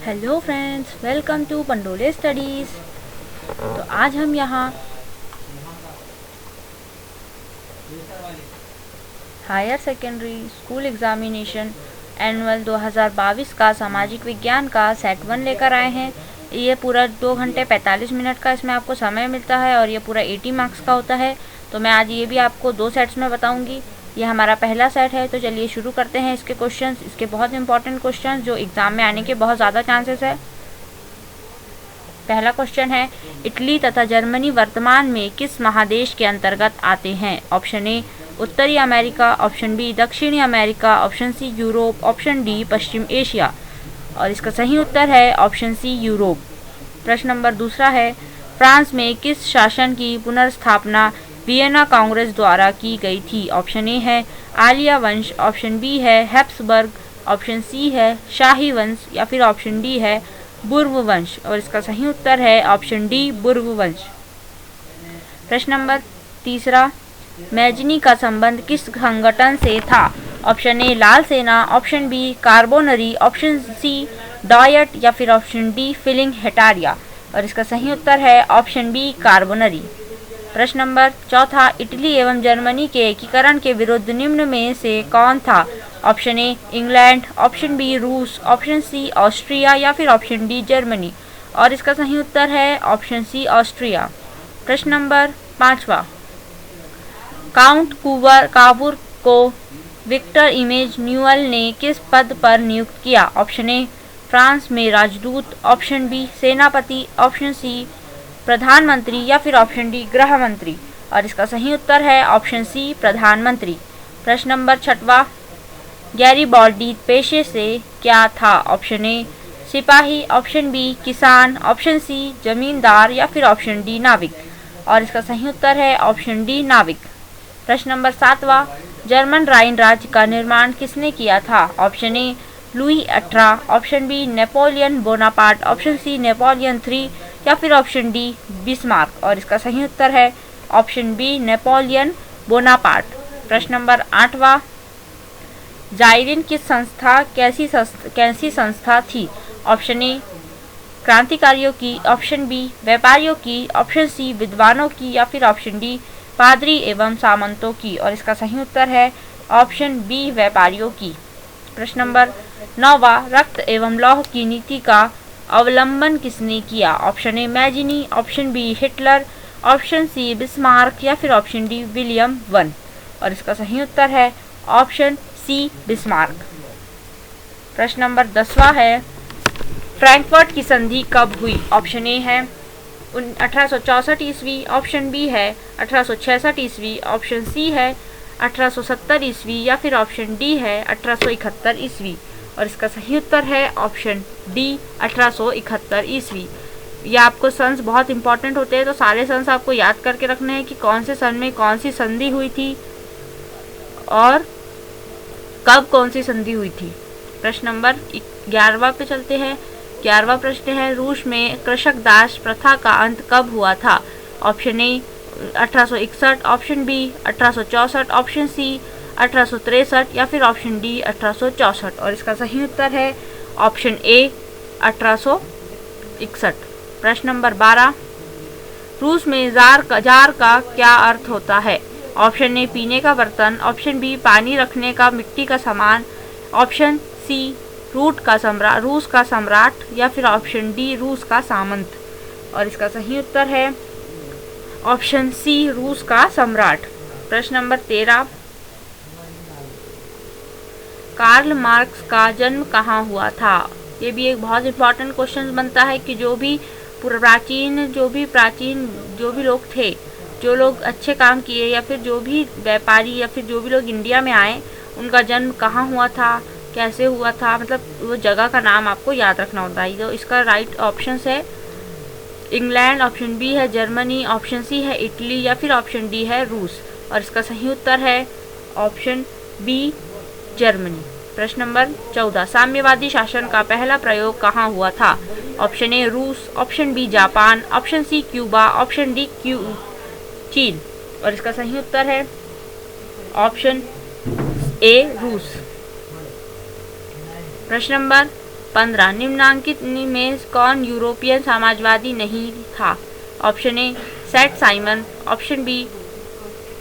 Hello friends, welcome to Pandole studies. तो आज हम यहाँ higher secondary school examination annual 2022 का सामाजिक विज्ञान का सेट 1 लेकर आए हैं। ये पूरा 2 घंटे 45 मिनट का इसमें आपको समय मिलता है और ये पूरा 80 मार्क्स का होता है। तो मैं आज ये भी आपको 2 सेट्स में बताऊंगी। ये हमारा पहला सेट है, तो चलिए शुरू करते हैं इसके क्वेश्चंस। इसके बहुत इंपॉर्टेंट क्वेश्चंस जो एग्ज़ाम में आने के बहुत ज़्यादा चांसेस है। पहला क्वेश्चन है, इटली तथा जर्मनी वर्तमान में किस महादेश के अंतर्गत आते हैं? ऑप्शन ए उत्तरी अमेरिका, ऑप्शन बी दक्षिणी America, option C Europe, option D पश्चिम एशिया। और इसका सही उत्तर है ऑप्शन सी यूरोप। प्रश्न नंबर दूसरा है, फ्रांस में किस शासन की पुनर्स्थापना वियना कांग्रेस द्वारा की गई थी? ऑप्शन ए है आलिया वंश, ऑप्शन बी है हैप्सबर्ग, ऑप्शन सी है शाही वंश या फिर ऑप्शन डी है बुर्व वंश। और इसका सही उत्तर है ऑप्शन डी बुर्व वंश। प्रश्न नंबर तीसरा, मैजनी का संबंध किस संगठन से था? ऑप्शन ए लाल सेना, option B Carbonari, option C Diet या फिर ऑप्शन डी फिलिंग हेटारिया। और इसका सही उत्तर है ऑप्शन बी कार्बोनरी। प्रश्न नंबर चौथा, इटली एवं जर्मनी के एकीकरण के विरुद्ध निम्न में से कौन था? Option A England, option B रूस, ऑप्शन सी ऑस्ट्रिया या फिर ऑप्शन डी जर्मनी। और इसका सही उत्तर है ऑप्शन सी ऑस्ट्रिया। प्रश्न नंबर पाँचवा, काउंट काबूर को विक्टर इमेज न्यूअल ने किस पद पर नियुक्त किया? ऑप्शन ए फ्रांस में राजदूत, ऑप्शन बी सेनापति, ऑप्शन सी प्रधानमंत्री या फिर ऑप्शन डी गृह मंत्री। और इसका सही उत्तर है ऑप्शन सी प्रधानमंत्री। प्रश्न नंबर छठवा, गैरिबाल्डी पेशे से क्या था? ऑप्शन ए सिपाही, ऑप्शन बी किसान, ऑप्शन सी जमींदार या फिर ऑप्शन डी नाविक। और इसका सही उत्तर है ऑप्शन डी नाविक। प्रश्न नंबर सातवां, जर्मन राइन राज्य का निर्माण किसने किया था? Option A Louis 18, option B Napoleon Bonaparte, option C Napoleon 3 या फिर ऑप्शन डी बिस्मार्क। और इसका सही उत्तर है ऑप्शन बी नेपोलियन बोनापार्ट। प्रश्न नंबर आठवां, जाइरिन किस संस्था कैसी संस्था थी? ऑप्शन ए क्रांतिकारियों की, ऑप्शन बी व्यापारियों की, ऑप्शन सी विद्वानों की या फिर ऑप्शन डी पादरी एवं सामंतों की। और इसका सही उत्तर है ऑप्शन बी व्यापारियों की। प्रश्न नंबर नौवां, रक्त एवं लौह की नीति का अवलंबन किसने किया? Option A Mazzini, option B Hitler, option C Bismarck या फिर ऑप्शन डी विलियम वन। और इसका सही उत्तर है ऑप्शन सी बिस्मार्क। प्रश्न नंबर 10वां है, फ्रैंकफर्ट की संधि कब हुई? ऑप्शन ए है 1864 ईस्वी, ऑप्शन बी है 1866 ईस्वी, ऑप्शन सी है 1870 ईस्वी या फिर ऑप्शन डी है 1871 ईस्वी। और इसका सही उत्तर है ऑप्शन डी 1871 ईस्वी। ये आपको सन्स बहुत इंपॉर्टेंट होते हैं, तो सारे सन्स आपको याद करके रखने हैं कि कौन से सन में कौन सी संधि हुई थी और कब कौन सी संधि हुई थी। प्रश्न नंबर 11वां पे चलते हैं। 11वां प्रश्न है, रूस में कृषक दास प्रथा का अंत कब हुआ था? Option A 1861, option B 1864, option C 1863 या फिर ऑप्शन डी 1864। और इसका सही उत्तर है ऑप्शन ए 1861। प्रश्न नंबर 12, रूस में जार का क्या अर्थ होता है? ऑप्शन ए पीने का बर्तन, ऑप्शन बी पानी रखने का मिट्टी का सामान, ऑप्शन सी रूस का सम्राट या फिर ऑप्शन डी रूस का सामंत। और इसका सही उत्तर है ऑप्शन सी रूस का सम्राट। प्रश्न नंबर 13, कार्ल मार्क्स का जन्म कहाँ हुआ था? ये भी एक बहुत इंपॉर्टेंट क्वेश्चन बनता है कि जो भी प्राचीन जो भी लोग थे, जो लोग अच्छे काम किए या फिर जो भी व्यापारी या फिर जो भी लोग इंडिया में आए, उनका जन्म कहाँ हुआ था, कैसे हुआ था, मतलब वो जगह का नाम आपको याद रखना होता है। तो इसका राइट ऑप्शन है इंग्लैंड, ऑप्शन बी है जर्मनी, ऑप्शन सी है इटली या फिर ऑप्शन डी है रूस। और इसका सही उत्तर है ऑप्शन बी जर्मनी। प्रश्न नंबर 14, साम्यवादी शासन का पहला प्रयोग कहाँ हुआ था? ऑप्शन ए रूस, option B Japan, option C Cuba, option D चीन। और इसका सही उत्तर है ऑप्शन ए रूस। प्रश्न नंबर 15 निम्नांकित में कौन यूरोपियन समाजवादी नहीं था? Option A Saint Simon, option B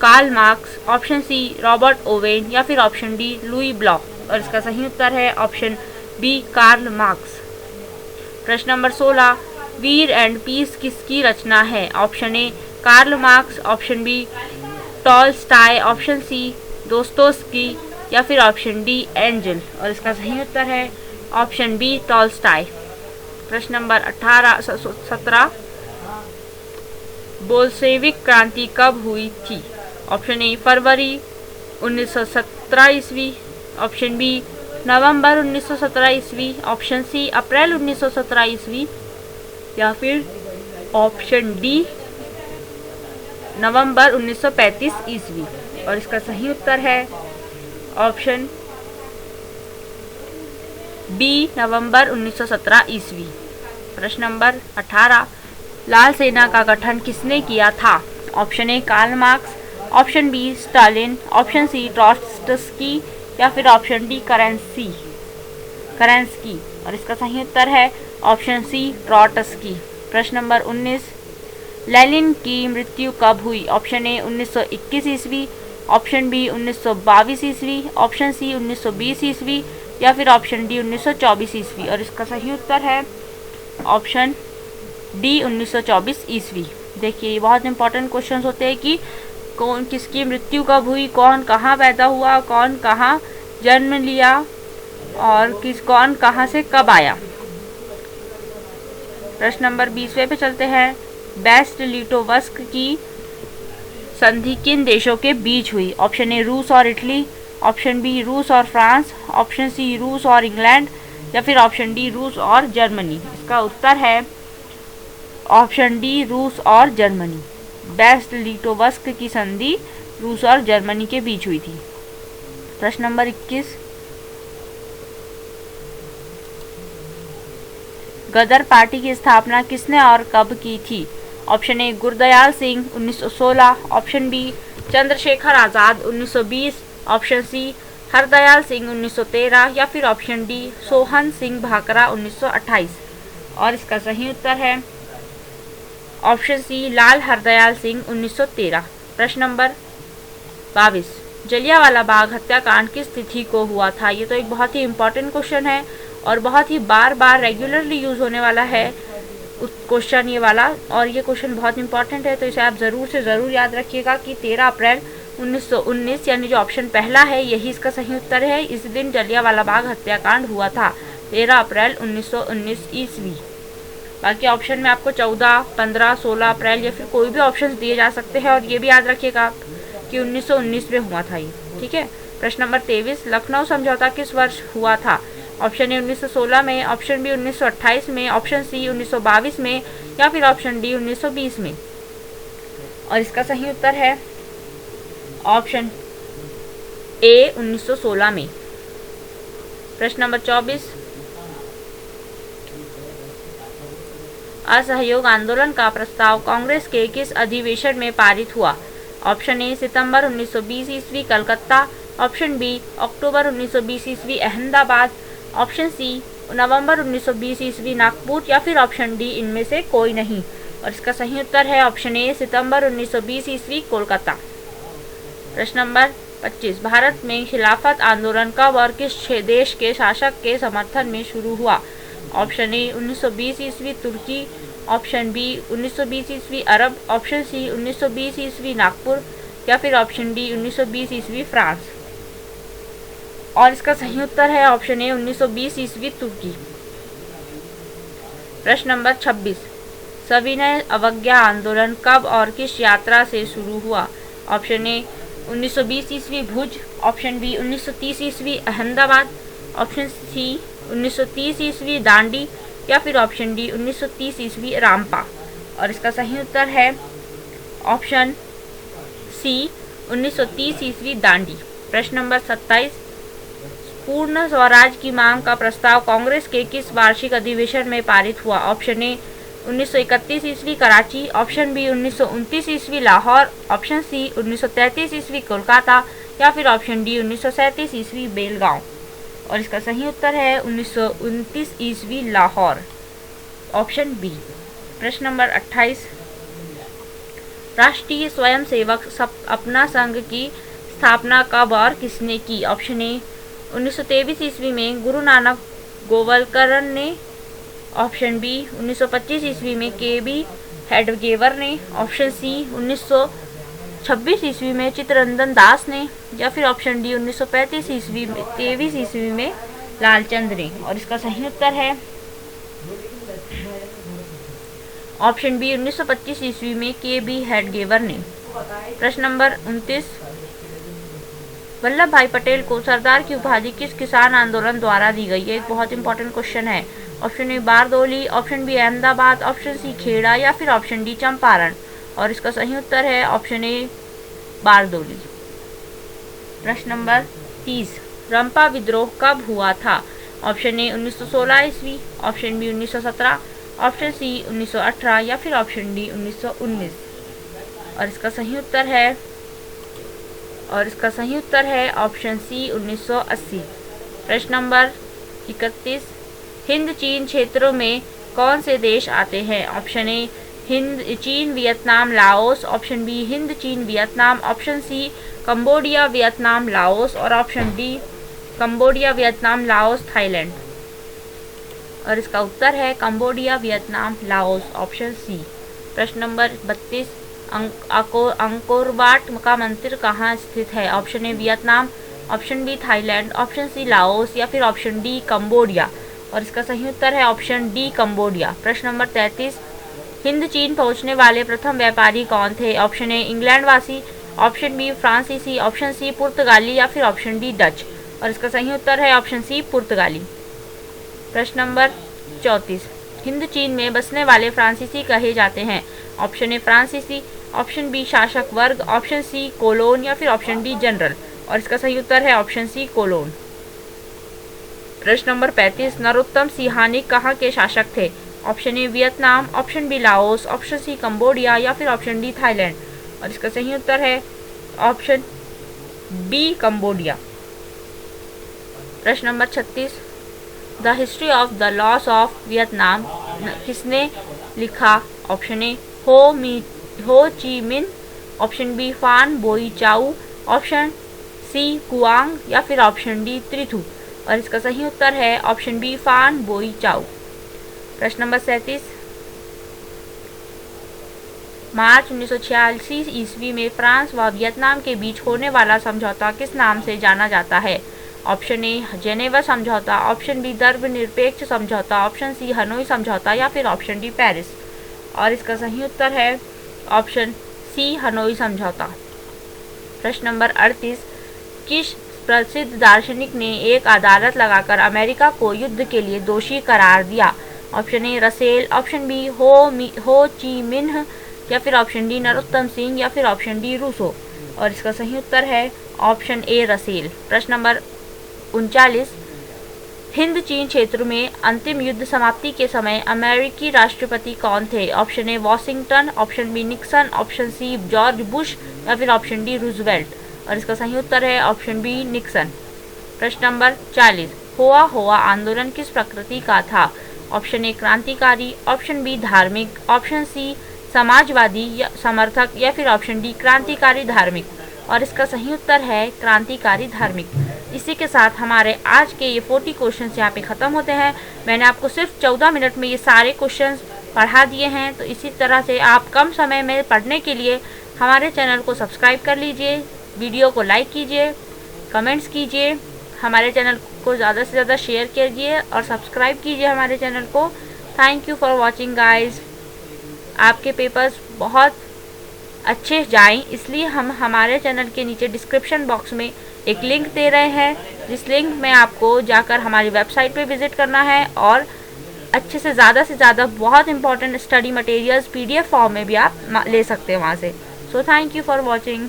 Karl Marx, option C Robert Owen या फिर ऑप्शन डी लुई ब्लॉक। और इसका सही उत्तर है ऑप्शन बी कार्ल मार्क्स। प्रश्न नंबर 16 वीर एंड पीस किसकी रचना है? Option A Karl Marx, option B Tolstoy, option C Dostoevsky या फिर ऑप्शन डी एंजल। और इसका सही उत्तर है ऑप्शन बी टॉलस्टॉय। प्रश्न नंबर 17 बोल्शेविक क्रांति कब हुई थी? ऑप्शन ए फरवरी 1917 ईस्वी, ऑप्शन बी नवंबर 1917 ईस्वी, ऑप्शन सी अप्रैल 1917 ईस्वी या फिर ऑप्शन डी नवंबर 1935 ईस्वी। और इसका सही उत्तर है ऑप्शन बी नवंबर 1917 ईस्वी। प्रश्न नंबर 18 लाल सेना का गठन किसने किया था? Option A Karl Marx, option B Stalin, option C Trotsky या फिर ऑप्शन डी करंस्की। और इसका सही उत्तर है ऑप्शन सी ट्रॉट्स्की। प्रश्न नंबर 19 लेनिन की मृत्यु कब हुई? ऑप्शन ए 1921 ईस्वी, ऑप्शन बी 1922 ईस्वी, ऑप्शन सी 1920 ईस्वी या फिर ऑप्शन डी 1924 ईस्वी। और इसका सही उत्तर है ऑप्शन डी 1924 ईस्वी। देखिए ये बहुत इंपॉर्टेंट क्वेश्चंस होते हैं कि कौन किसकी मृत्यु कब हुई, कौन कहाँ पैदा हुआ, कौन कहाँ जन्म लिया और कौन कहाँ से कब आया। प्रश्न नंबर 20वें पे चलते हैं। बेस्ट लिटोवस्क की संधि किन देशों के बीच हुई? ऑप्शन ए रूस और इटली, ऑप्शन बी रूस और फ्रांस, ऑप्शन सी रूस और इंग्लैंड या फिर ऑप्शन डी रूस और जर्मनी। इसका उत्तर है ऑप्शन डी रूस और जर्मनी। बेस्ट लिटोवस्क की संधि रूस और जर्मनी के बीच हुई थी। प्रश्न नंबर 21 गदर पार्टी की स्थापना किसने और कब की थी? Option A Gurdayal Singh 1916, option B Chandrashekhar Azad 1920, option C Hardayal Singh 1913 या फिर ऑप्शन डी सोहन सिंह भाकरा 1928। और इसका सही उत्तर है ऑप्शन सी लाल हरदयाल सिंह 1913। प्रश्न नंबर 22 जलियांवाला बाग हत्याकांड किस तिथि को हुआ था? ये तो एक बहुत ही इंपॉर्टेंट क्वेश्चन है और बहुत ही बार बार रेगुलरली यूज होने वाला है क्वेश्चन ये वाला, और ये क्वेश्चन बहुत इंपॉर्टेंट है तो इसे आप ज़रूर से ज़रूर याद रखिएगा कि 13 अप्रैल 1919 यानी जो ऑप्शन पहला है यही इसका सही उत्तर है। इस दिन जलियांवाला बाग हत्याकांड हुआ था 13 अप्रैल 1919 ईस्वी। बाकी ऑप्शन में आपको 14, 15, 16 अप्रैल या फिर कोई भी ऑप्शन दिए जा सकते हैं और ये भी याद रखिएगा कि 1919 में हुआ था ये। ठीक है। प्रश्न नंबर 23 लखनऊ समझौता किस वर्ष हुआ था? ऑप्शन ए 1916 में, ऑप्शन बी 1928 में, ऑप्शन सी 1922 में या फिर ऑप्शन डी 1920 में। और इसका सही उत्तर है ऑप्शन ए 1916 में। प्रश्न नंबर 24 असहयोग आंदोलन का प्रस्ताव कांग्रेस के किस अधिवेशन में पारित हुआ? ऑप्शन ए सितंबर 1920 ईस्वी कलकत्ता, ऑप्शन बी अक्टूबर 1920 ईस्वी अहमदाबाद, ऑप्शन सी नवंबर 1920 ईस्वी नागपुर या फिर ऑप्शन डी इनमें से कोई नहीं। और इसका सही उत्तर है ऑप्शन ए सितंबर 1920 ईस्वी कोलकाता। प्रश्न नंबर 25 भारत में खिलाफत आंदोलन कब और किस देश के शासक के समर्थन में शुरू हुआ? ऑप्शन ए 1920 ईस्वी तुर्की, ऑप्शन बी 1920 ईस्वी अरब, ऑप्शन सी 1920 ईस्वी नागपुर या फिर ऑप्शन डी 1920 ईस्वी फ्रांस। और इसका सही उत्तर है ऑप्शन ए 1920 ईस्वी तुर्की। प्रश्न नंबर 26 सविनय अवज्ञा आंदोलन कब और किस यात्रा से शुरू हुआ? ऑप्शन ए 1920 ईस्वी भुज, ऑप्शन बी 1930 ईस्वी अहमदाबाद, ऑप्शन सी 1930 ईस्वी दांडी या फिर ऑप्शन डी 1930 ईस्वी रामपा। और इसका सही उत्तर है ऑप्शन सी 1930 ईस्वी दांडी। प्रश्न नंबर 27 पूर्ण स्वराज की मांग का प्रस्ताव कांग्रेस के किस वार्षिक अधिवेशन में पारित हुआ? ऑप्शन ए 1931 ईस्वी कराची, ऑप्शन बी 1929 ईस्वी लाहौर, ऑप्शन सी 1933 ईस्वी कोलकाता या फिर ऑप्शन डी 1937 ईस्वी बेलगांव। और इसका सही उत्तर है 1929 ईस्वी लाहौर, ऑप्शन बी। प्रश्न नंबर 28, राष्ट्रीय स्वयंसेवक अपना संघ की स्थापना कब और किसने की? ऑप्शन ए 1923 ईस्वी में गुरु नानक गोवलकर ने, ऑप्शन बी 1925 ईस्वी में के.बी. हेडगेवर ने, ऑप्शन सी 1926 ईस्वी में चित्तरंजन दास ने, या फिर ऑप्शन डी 1935 ईस्वी में 23 ईस्वी में लालचंद ने। और इसका सही उत्तर है ऑप्शन बी 1925 ईस्वी में के.बी. हेडगेवर ने। प्रश्न नंबर 29, वल्लभ भाई पटेल को सरदार की उपाधि किस किसान आंदोलन द्वारा दी गई? ये एक बहुत इंपॉर्टेंट क्वेश्चन है। Option A Bardoli, option B Ahmedabad, option C Kheda, या फिर ऑप्शन डी चंपारण। और इसका सही उत्तर है ऑप्शन ए बारदौली। प्रश्न नंबर 30, रंपा विद्रोह कब हुआ था? ऑप्शन ए 1916 ईस्वी, ऑप्शन बी 1917, ऑप्शन सी 1918, या फिर ऑप्शन डी 1919। और इसका सही उत्तर है ऑप्शन सी 1980। प्रश्न नंबर 31, हिंद चीन क्षेत्रों में कौन से देश आते हैं? ऑप्शन ए हिंद चीन वियतनाम लाओस, ऑप्शन बी हिंद चीन Vietnam, option C Cambodia Vietnam Laos, और option D Cambodia Vietnam Laos Thailand. और इसका उत्तर है Cambodia Vietnam Laos, option C. प्रश्न नंबर 32, अंकोर वाट का मंदिर कहाँ स्थित है? Option A Vietnam, option B Thailand, option C Laos, या फिर ऑप्शन डी कंबोडिया। और इसका सही उत्तर है ऑप्शन डी कंबोडिया। प्रश्न नंबर 33, हिंद चीन पहुंचने वाले प्रथम व्यापारी कौन थे? ऑप्शन ए इंग्लैंड वासी, ऑप्शन बी फ्रांसीसी, ऑप्शन सी पुर्तगाली, या फिर ऑप्शन डी डच। और इसका सही उत्तर है ऑप्शन सी पुर्तगाली। प्रश्न नंबर 34, हिंद चीन में बसने वाले फ्रांसीसी कहे जाते हैं? ऑप्शन ए फ्रांसीसी, ऑप्शन बी शासक वर्ग, ऑप्शन सी कोलोन, या फिर ऑप्शन डी जनरल। और इसका सही उत्तर है ऑप्शन सी कोलोन। प्रश्न नंबर 35, नरोत्तम सिंहानिक कहाँ के शासक थे? Option A Vietnam, option B Laos, option C Cambodia, या फिर ऑप्शन डी थाईलैंड। और इसका सही उत्तर है ऑप्शन बी कंबोडिया। प्रश्न number 36, the history of the loss of Vietnam किसने लिखा? ऑप्शन ए हो ची मिन, ऑप्शन बी फान बोई चाऊ, ऑप्शन सी कुआंग, या फिर ऑप्शन डी त्रिथु। और इसका सही उत्तर है ऑप्शन बी फान बोई चाऊ। प्रश्न नंबर 37, मार्च 1946 ईस्वी में फ्रांस व वियतनाम के बीच होने वाला समझौता किस नाम से जाना जाता है? ऑप्शन ए जेनेवा समझौता, ऑप्शन बी धर्मनिरपेक्ष समझौता, ऑप्शन सी हनोई समझौता, या फिर ऑप्शन डी पेरिस। और इसका सही उत्तर है ऑप्शन सी हनोई समझौता। प्रश्न नंबर 38, किस प्रसिद्ध दार्शनिक ने एक अदालत लगाकर अमेरिका को युद्ध के लिए दोषी करार दिया? Option A Russell, option B Ho Chi Minh, या फिर ऑप्शन डी नरोत्तम सिंह, या फिर ऑप्शन डी रूसो। और इसका सही उत्तर है ऑप्शन ए रसेल। प्रश्न नंबर 39, हिंद चीन क्षेत्र में अंतिम युद्ध समाप्ति के समय अमेरिकी राष्ट्रपति कौन थे? Option A Washington, option B Nixon, option C George Bush, या फिर ऑप्शन डी रूजवेल्ट। और इसका सही उत्तर है ऑप्शन बी निक्सन। प्रश्न नंबर 40, होआ आंदोलन किस प्रकृति का था? ऑप्शन ए क्रांतिकारी, ऑप्शन बी धार्मिक, ऑप्शन सी समाजवादी या समर्थक, या फिर ऑप्शन डी क्रांतिकारी धार्मिक। और इसका सही उत्तर है क्रांतिकारी धार्मिक। इसी के साथ हमारे आज के ये 40 क्वेश्चंस यहाँ पे ख़त्म होते हैं। मैंने आपको सिर्फ 14 मिनट में ये सारे क्वेश्चंस पढ़ा दिए हैं। तो इसी तरह से आप कम समय में पढ़ने के लिए हमारे चैनल को सब्सक्राइब कर लीजिए, वीडियो को लाइक कीजिए, कमेंट्स कीजिए, हमारे चैनल को ज़्यादा से ज़्यादा शेयर कीजिए और सब्सक्राइब कीजिए हमारे चैनल को। Thank you for watching guys. आपके पेपर्स बहुत अच्छे जाएं, इसलिए हम हमारे चैनल के नीचे डिस्क्रिप्शन बॉक्स में एक लिंक दे रहे हैं, जिस लिंक में आपको जाकर हमारी वेबसाइट पे विज़िट करना है और अच्छे से ज़्यादा बहुत important study materials PDF form में भी आप ले सकते हैं वहाँ से। So thank you for watching.